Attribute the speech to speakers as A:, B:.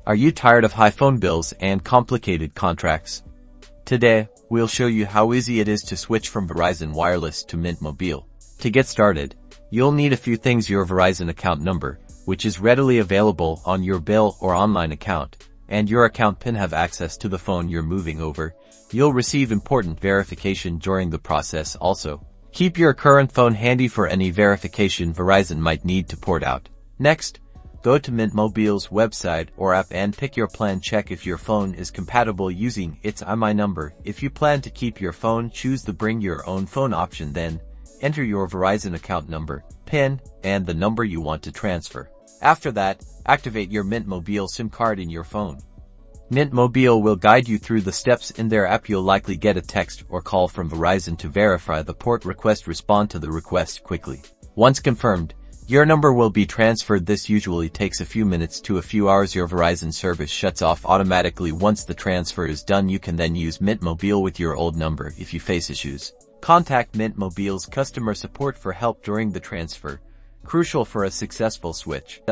A: Are you tired of high phone bills and complicated contracts? Today, we'll show you how easy it is to switch from Verizon Wireless to Mint Mobile. To get started, you'll need a few things: your Verizon account number, which is readily available on your bill or online account, and your account PIN. Have access to the phone you're moving over. You'll receive important verification during the process. Also, keep your current phone handy for any verification Verizon might need to port out. Next, go to Mint Mobile's website or app and pick your plan. Check if your phone is compatible using its IMEI number. If you plan to keep your phone, choose the Bring Your Own Phone option. Then, enter your Verizon account number, PIN, and the number you want to transfer. After that, activate your Mint Mobile SIM card in your phone. Mint Mobile will guide you through the steps in their app. You'll likely get a text or call from Verizon to verify the port request. Respond to the request quickly. Once confirmed, your number will be transferred. This usually takes a few minutes to a few hours. Your Verizon service shuts off automatically once the transfer is done. You can then use Mint Mobile with your old number. If you face issues, contact Mint Mobile's customer support for help during the transfer. Crucial for a successful switch.